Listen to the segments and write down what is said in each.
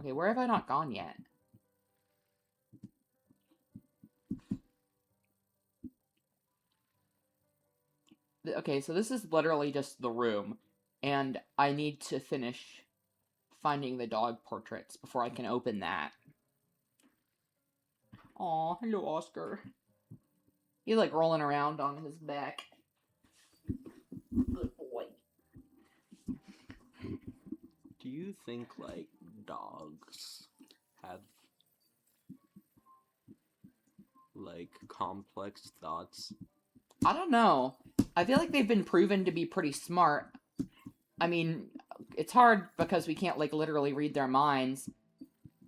Okay, where have I not gone yet? Okay, so this is literally just the room, and I need to finish finding the dog portraits before I can open that. Aw, hello, Oscar. He's like rolling around on his back. Good boy. Do you think, like, dogs have, like, complex thoughts? I don't know. I feel like they've been proven to be pretty smart. I mean, it's hard because we can't, like, literally read their minds,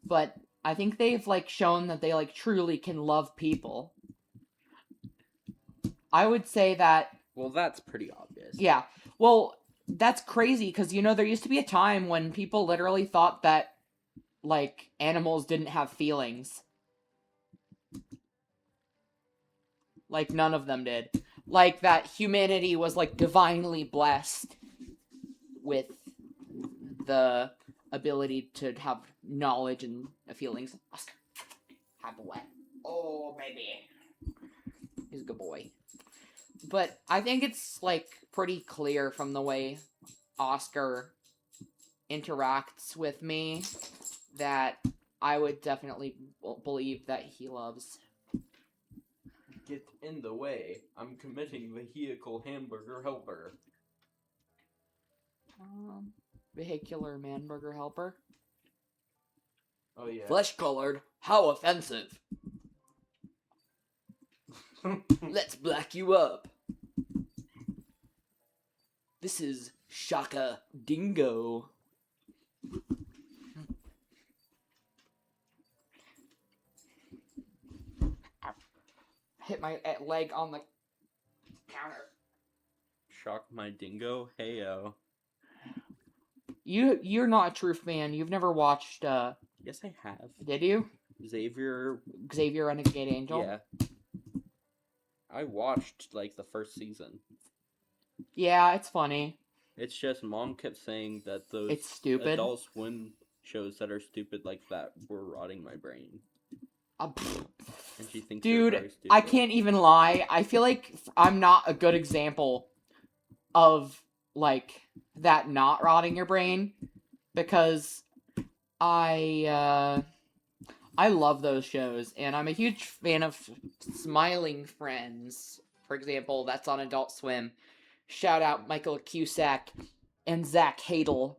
but I think they've, like, shown that they, like, truly can love people. I would say that... Well, that's pretty obvious. Yeah. Well, that's crazy, because, you know, there used to be a time when people literally thought that, like, animals didn't have feelings. Like, none of them did. Like, that humanity was, like, divinely blessed with the ability to have knowledge and feelings. Oscar, have a wet. Oh, baby. He's a good boy. But I think it's, like, pretty clear from the way Oscar interacts with me that I would definitely believe that he loves. Get in the way. I'm committing vehicle hamburger helper. Vehicular manburger helper. Oh, yeah. Flesh colored? How offensive. Let's black you up. This is Shaka Dingo. Hit my leg on the counter. Shock my dingo? Heyo. You're not a true fan. You've never watched, Yes, I have. Did you? Xavier Renegade Angel? Yeah. I watched, like, the first season. Yeah, it's funny. It's just Mom kept saying that those It's stupid. Adult Swim shows that are stupid like that were rotting my brain. And she thinks they're very Dude, stupid. I can't even lie. I feel like I'm not a good example of, like, that not rotting your brain, because I love those shows, and I'm a huge fan of Smiling Friends, for example. That's on Adult Swim. Shout out Michael Cusack and Zach Hadel.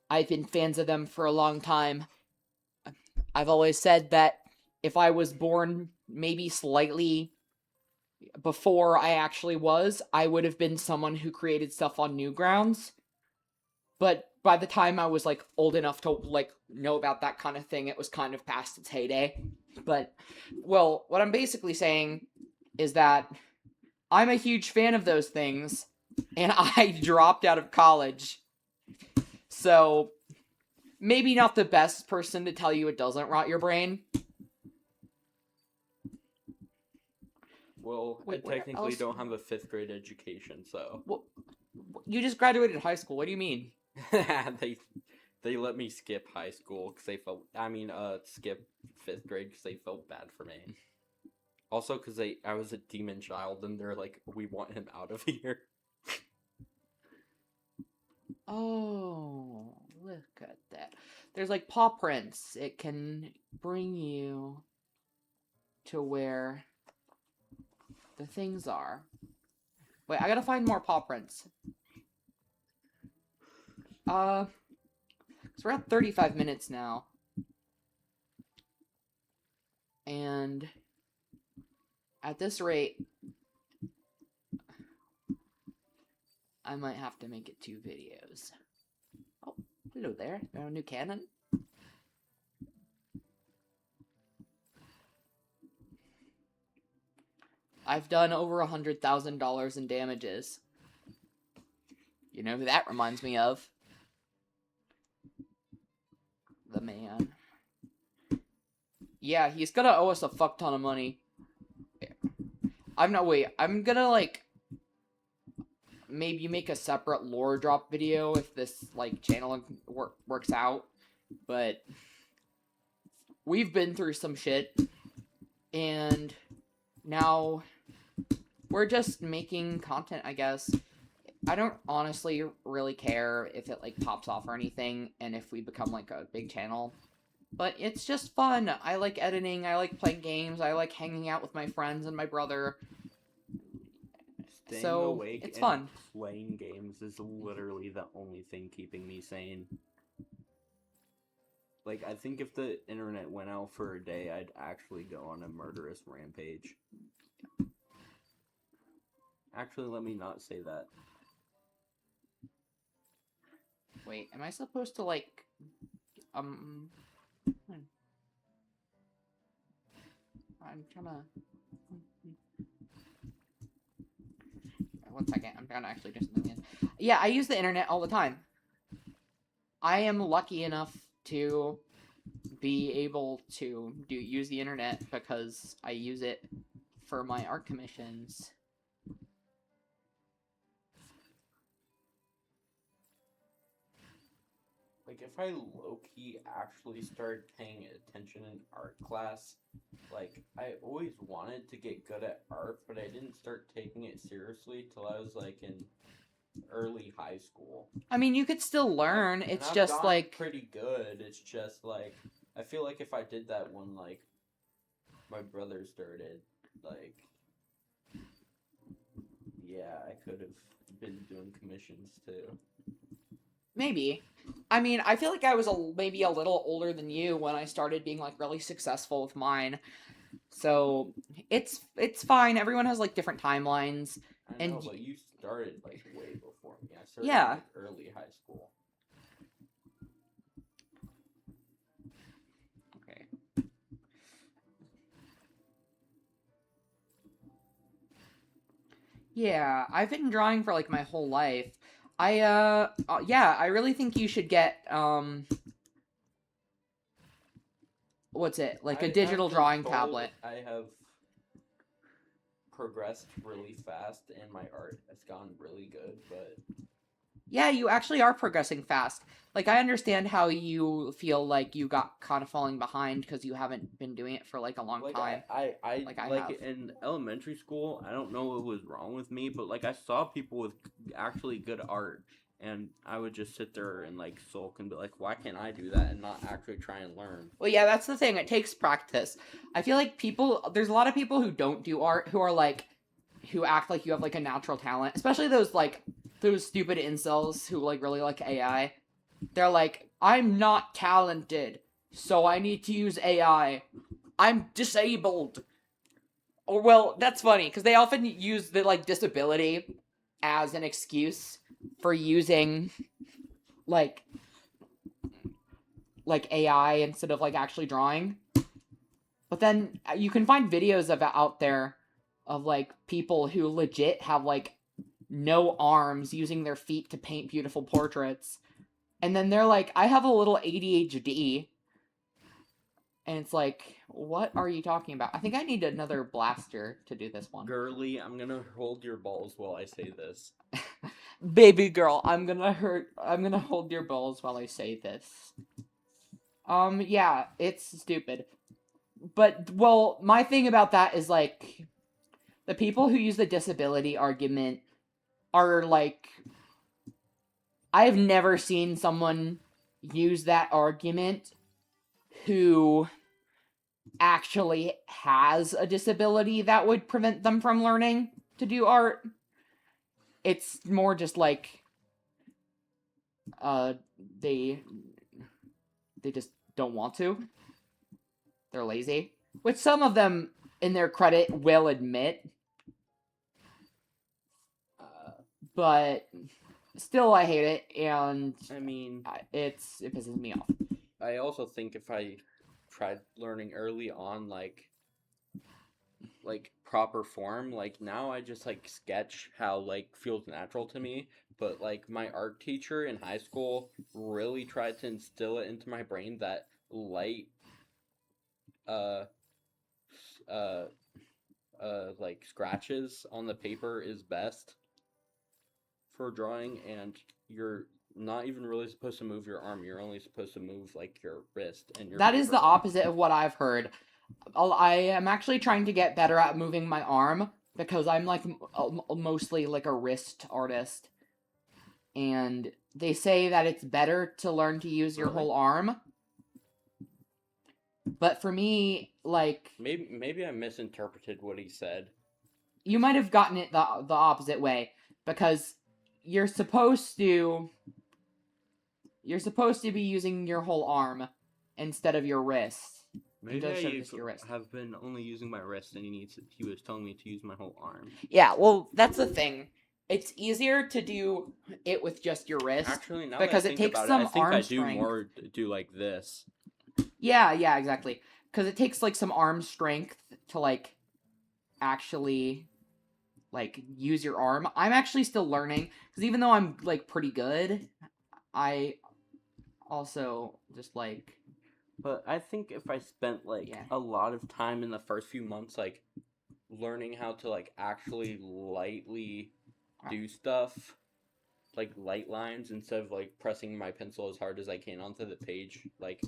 I've been fans of them for a long time. I've always said that if I was born maybe slightly before I actually was, I would have been someone who created stuff on Newgrounds. But by the time I was, like, old enough to, like, know about that kind of thing, it was kind of past its heyday. But, well, what I'm basically saying is that I'm a huge fan of those things, and I dropped out of college. So, maybe not the best person to tell you it doesn't rot your brain. Well, Wait, I where technically else? don't have a 5th grade education, so... Well, you just graduated high school. What do you mean? they let me skip high school because they felt... skip 5th grade because they felt bad for me. Also because I was a demon child and they're like, we want him out of here. Oh, look at that. There's, like, paw prints. It can bring you to where the things are. Wait, I gotta find more paw prints. So we're at 35 minutes now. And at this rate, I might have to make it 2 videos. Oh, hello there. A new cannon? I've done over $100,000 in damages. You know who that reminds me of? The man. Yeah, he's gonna owe us a fuck ton of money. I'm gonna, like, maybe make a separate lore drop video if this, like, channel works out. But we've been through some shit, and now we're just making content, I guess. I don't honestly really care if it like pops off or anything, and if we become like a big channel. But it's just fun. I like editing, I like playing games, I like hanging out with my friends and my brother. Staying So, awake it's and fun. playing games is literally the only thing keeping me sane. Like, I think if the internet went out for a day, I'd actually go on a murderous rampage. Actually, let me not say that. Wait, am I supposed to like I'm trying to 1 second. I'm trying to actually do something. Yeah, I use the internet all the time. I am lucky enough to be able to use the internet because I use it for my art commissions. Like, if I low-key actually started paying attention in art class, like, I always wanted to get good at art, but I didn't start taking it seriously till I was, like, in early high school. I mean, you could still learn. And It's I've just gotten like pretty good. It's just, like, I feel like if I did that when, like, my brother started, like, yeah, I could have been doing commissions too. maybe. I mean, I feel like I was maybe a little older than you when I started being like really successful with mine. So it's fine. Everyone has like different timelines. I know, And but you started like way before me. I started yeah. in like early high school. Okay. Yeah, I've been drawing for like my whole life. Yeah, I really think you should get what's it? Like a I digital have been drawing told tablet. I have progressed really fast and my art has gone really good, but Yeah, you actually are progressing fast. Like I understand how you feel like you got kind of falling behind because you haven't been doing it for like a long like time. I Like I like have. in elementary school, I don't know what was wrong with me, but like I saw people with actually good art and I would just sit there and like sulk and be like, why can't I do that and not actually try and learn? Well, yeah, that's the thing. It takes practice. I feel like there's a lot of people who don't do art who are like, who act like you have like a natural talent, especially those stupid incels who like really like AI. They're like, I'm not talented, so I need to use AI. I'm disabled. Or well, that's funny because they often use the like disability as an excuse for using like AI instead of like actually drawing. But then you can find videos of out there of like people who legit have like no arms using their feet to paint beautiful portraits. And then they're like, I have a little ADHD. And it's like, what are you talking about? I think I need another blaster to do this one. Girly, I'm gonna hold your balls while I say this. Baby girl, I'm gonna hold your balls while I say this. Yeah, it's stupid. But, well, my thing about that is, like, the people who use the disability argument are, like, I've never seen someone use that argument who actually has a disability that would prevent them from learning to do art. It's more just like uh they they just don't want to. They're lazy, which some of them in their credit will admit. But still I hate it, and I mean, it pisses me off. I also think if I tried learning early on, like proper form, like now I just like sketch how like feels natural to me. But like my art teacher in high school really tried to instill it into my brain that light, uh, uh, like scratches on the paper is best for drawing, and your not even really supposed to move your arm. You're only supposed to move like your wrist and your That is the finger. opposite of what I've heard. I am actually trying to get better at moving my arm because I'm like mostly like a wrist artist. And they say that it's better to learn to use your Really? whole arm. But for me, like, Maybe I misinterpreted what he said. you might have gotten it the opposite way because you're supposed to be using your whole arm instead of your wrist. Maybe Instead of I just your wrist. have been only using my wrist, and he was telling me to use my whole arm. Yeah, well, that's the thing. It's easier to do it with just your wrist. Actually, now because that I it think takes about some it, I think arm I do strength. more do like this. Yeah, exactly. Because it takes like some arm strength to like actually like use your arm. I'm actually still learning because even though I'm like pretty good, I also just like But I think if I spent like Yeah. a lot of time in the first few months, like learning how to like actually lightly do stuff, like light lines instead of like pressing my pencil as hard as I can onto the page, like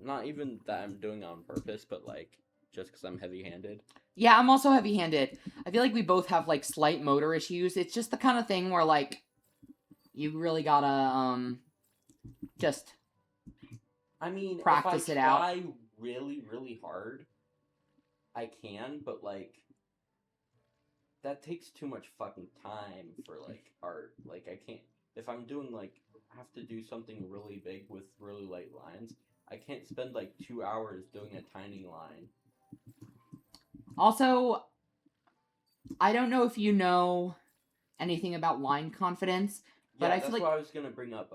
not even that I'm doing it on purpose, but like just because I'm heavy-handed. Yeah, I'm also heavy-handed. I feel like we both have like slight motor issues. It's just the kind of thing where like you really gotta just I mean, practice if it I out. try really, really hard, I can, but like that takes too much fucking time for like art. Like I can't if I'm doing like have to do something really big with really light lines, I can't spend like 2 hours doing a tiny line. Also, I don't know if you know anything about line confidence, but Yeah, I feel that's like what I was gonna bring up.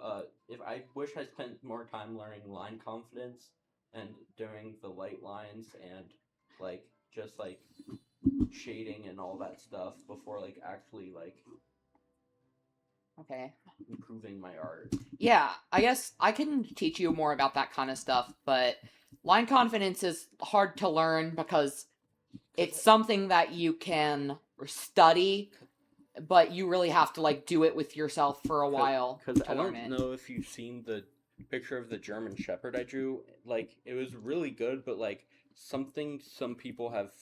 If I wish I spent more time learning line confidence and doing the light lines and like just like shading and all that stuff before like actually like okay. improving my art. Yeah, I guess I can teach you more about that kind of stuff, but line confidence is hard to learn because it's something that you can study, but you really have to like do it with yourself for a while Because to I learn don't it. know if you've seen the picture of the German Shepherd I drew. Like it was really good, but like something some people have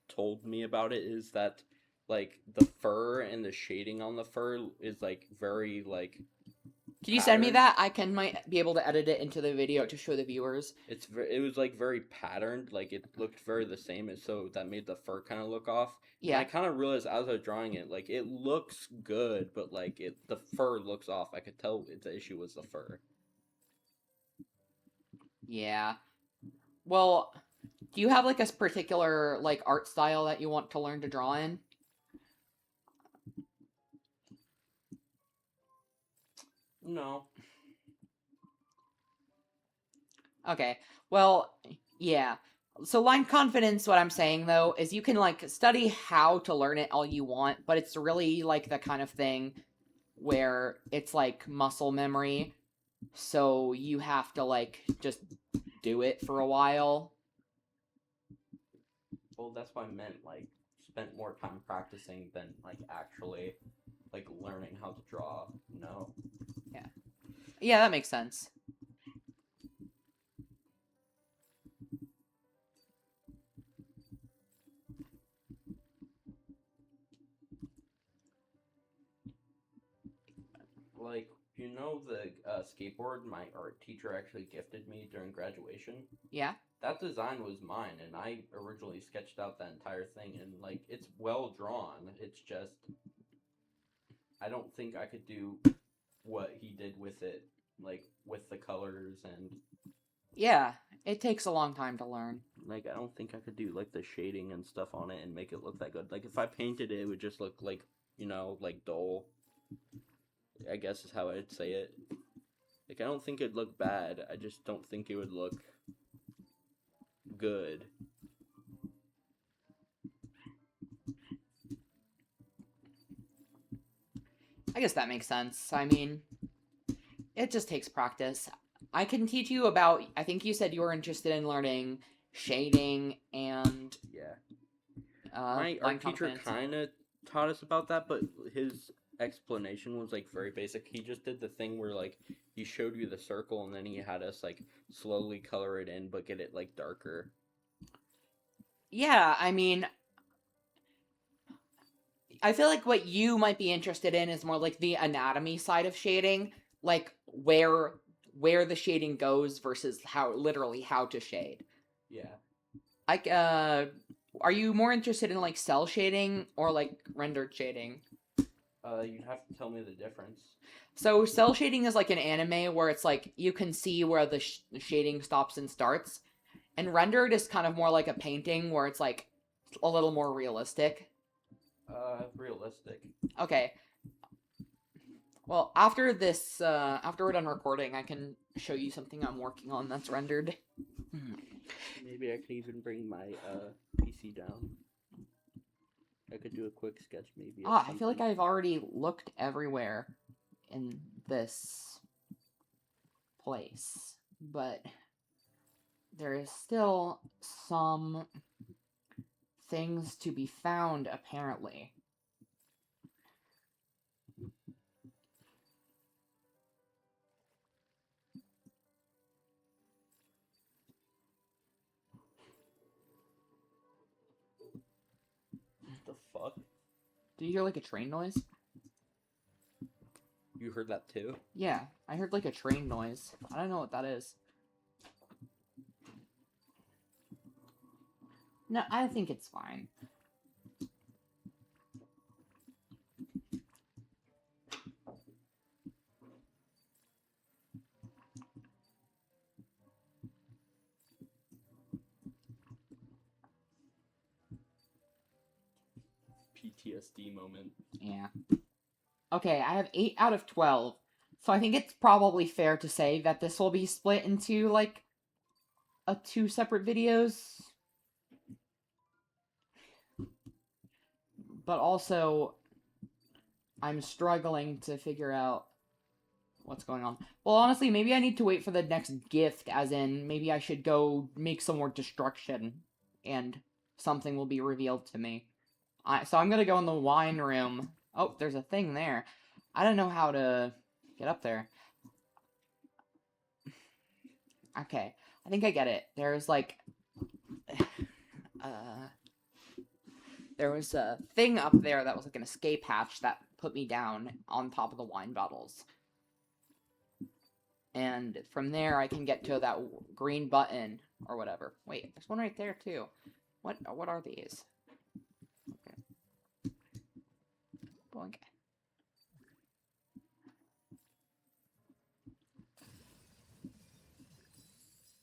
told me about it is that like the fur and the shading on the fur is like very like Can you send me patterned. that? Might be able to edit it into the video to show the viewers. It was like very patterned, like it looked very the same, and so that made the fur kind of look off. And I Yeah. kind of realized as I was drawing it, like it looks good, but like the fur looks off. I could tell the issue was the fur. Yeah. Well, do you have like a particular like art style that you want to learn to draw in? No. Okay. Well, yeah. So line confidence, what I'm saying though, is you can like study how to learn it all you want, but it's really like the kind of thing where it's like muscle memory. So you have to like just do it for a while. Well, that's what I meant. Like, spent more time practicing than like actually like learning how to draw. No. Yeah, that makes sense. Like, you know the skateboard my art teacher actually gifted me during graduation? Yeah. That design was mine, and I originally sketched out that entire thing, and like it's well drawn. It's just I don't think I could do what he did with it, like with the colors and Yeah, it takes a long time to learn. like I don't think I could do like the shading and stuff on it and make it look that good. Like if I painted it, it would just look like like dull. I guess is how I'd say it. Like I don't think it'd look bad. I just don't think it would look good. I guess that makes sense. I mean, it just takes practice. I can teach you about, I think you said you were interested in learning shading and Yeah. line My art teacher confidence. kind of taught us about that, but his explanation was like very basic. He just did the thing where like he showed you the circle and then he had us like slowly color it in but get it like darker. Yeah, I mean, I feel like what you might be interested in is more like the anatomy side of shading, like where the shading goes versus how to shade. Yeah. Like are you more interested in like cell shading or like rendered shading? You'd have to tell me the difference. So cell shading is like an anime where it's like you can see where the shading stops and starts, and rendered is kind of more like a painting where it's like a little more realistic. Realistic. Okay. Well, after this, after we're done recording, I can show you something I'm working on that's rendered. Maybe I can even bring my PC down. I could do a quick sketch maybe. I feel like I've already looked everywhere in this place, but there is still some things to be found, apparently. What the fuck? Did you hear like a train noise? You heard that too? Yeah, I heard like a train noise. I don't know what that is. No, I think it's fine. PTSD moment. Yeah. Okay, I have 8 out of 12. So I think it's probably fair to say that this will be split into, like, two separate videos. But also, I'm struggling to figure out what's going on. Well, honestly, maybe I need to wait for the next gift, as in, maybe I should go make some more destruction, and something will be revealed to me. So I'm gonna go in the wine room. Oh, there's a thing there. I don't know how to get up there. Okay, I think I get it. There's like, there was a thing up there that was like an escape hatch that put me down on top of the wine bottles. And from there, I can get to that green button or whatever. Wait, there's one right there too. What are these? Okay. Boink.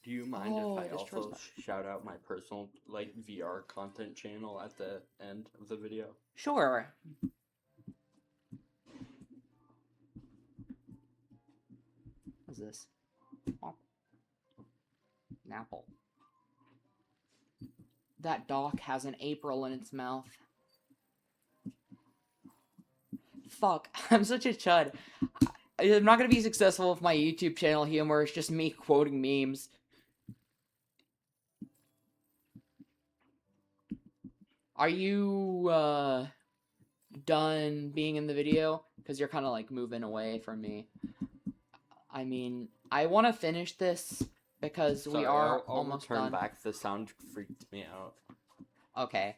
Do you mind Oh, if I this also trust- shout out my personal like VR content channel at the end of the video? Sure. What's this? Oh. An apple. That dock has an April in its mouth. Fuck, I'm such a chud. I'm not gonna be successful if my YouTube channel humor is just me quoting memes. Are you, done being in the video? Because you're kind of, like, moving away from me. I mean, I want to finish this because Sorry, we are I'll almost return done. back. The sound freaked me out. Okay.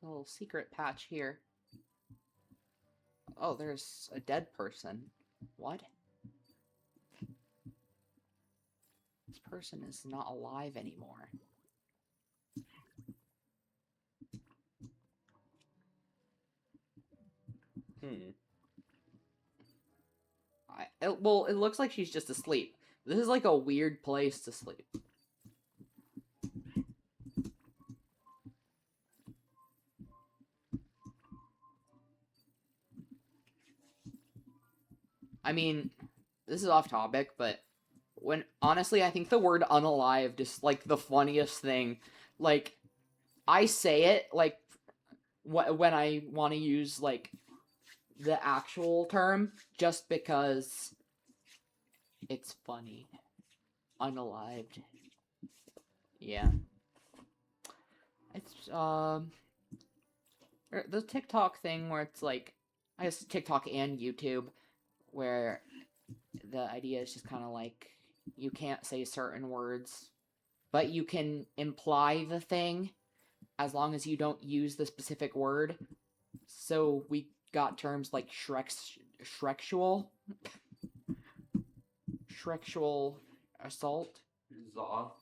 A little secret patch here. Oh, there's a dead person. What? This person is not alive anymore. Well, it looks like she's just asleep. This is like a weird place to sleep. I mean, this is off topic, but honestly, I think the word unalived is like the funniest thing. Like, I say it like when I want to use like the actual term, just because It's funny. Unalived. Yeah. It's, the TikTok thing where it's like, I guess TikTok and YouTube, where the idea is just kind of like, you can't say certain words, but you can imply the thing as long as you don't use the specific word. So we got terms like Shreksual assault. Zaw.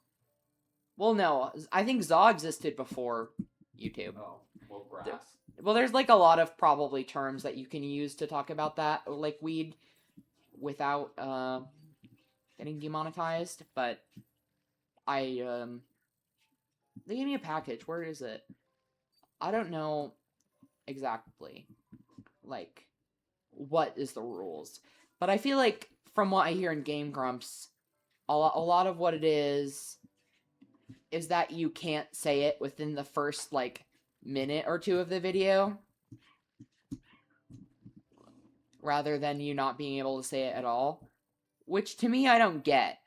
Well, no, I think Zaw existed before YouTube. Oh, well, grass. Well, there's like a lot of probably terms that you can use to talk about that, like weed, without getting demonetized. But they gave me a package. Where is it? I don't know exactly, like, what is the rules. But I feel like, from what I hear in Game Grumps, a lot of what it is that you can't say it within the first, like, minute or two of the video, rather than you not being able to say it at all. Which, to me, I don't get.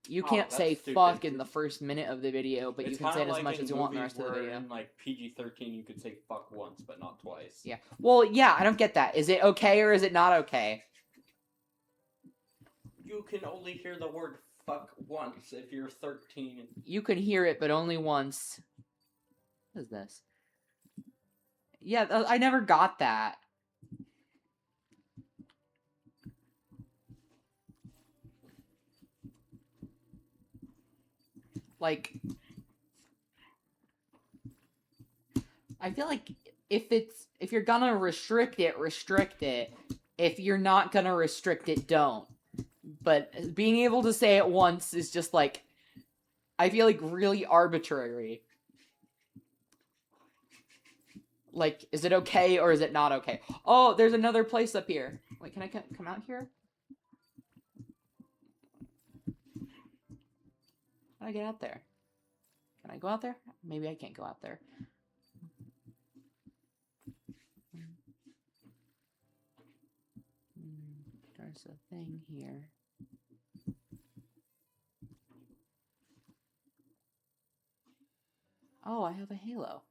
You can't say stupid. fuck in the first minute of the video, but It's you can say it kinda as like much in as you want in the movies rest of the where video. in like PG-13 you could say fuck once, but not twice. Yeah. Well, yeah, I don't get that. Is it okay or is it not okay? You can only hear the word fuck once if you're 13. You can hear it, but only once. What is this? Yeah, I never got that. Like, I feel like if you're gonna restrict it, restrict it. If you're not gonna restrict it, don't. But being able to say it once is just like, I feel like really arbitrary. Like, is it okay or is it not okay? Oh, there's another place up here. Wait, can I come out here? How do I get out there? Can I go out there? Maybe I can't go out there. There's a thing here. Oh, I have a halo.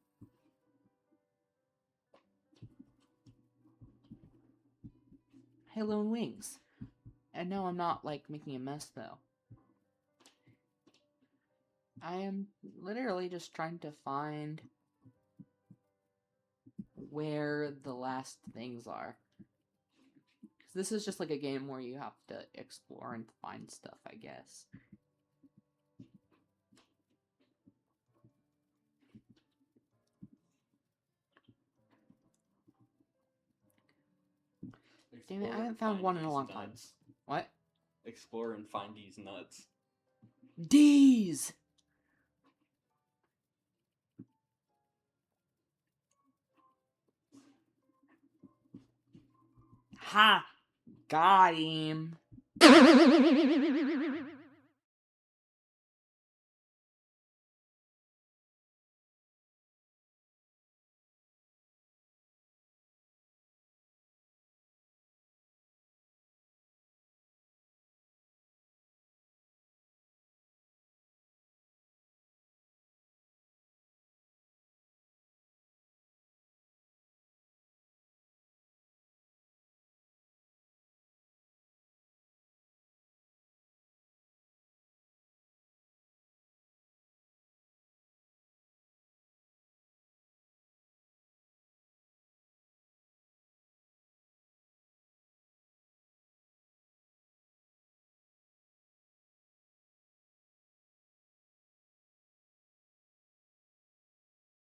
Halo and wings. And no, I'm not, like, making a mess, though. I am literally just trying to find where the last things are. Because this is just like a game where you have to explore and find stuff, I guess. Damn it, I haven't found one in a long time. What? Explore and find these nuts. D's! Ha! Got him!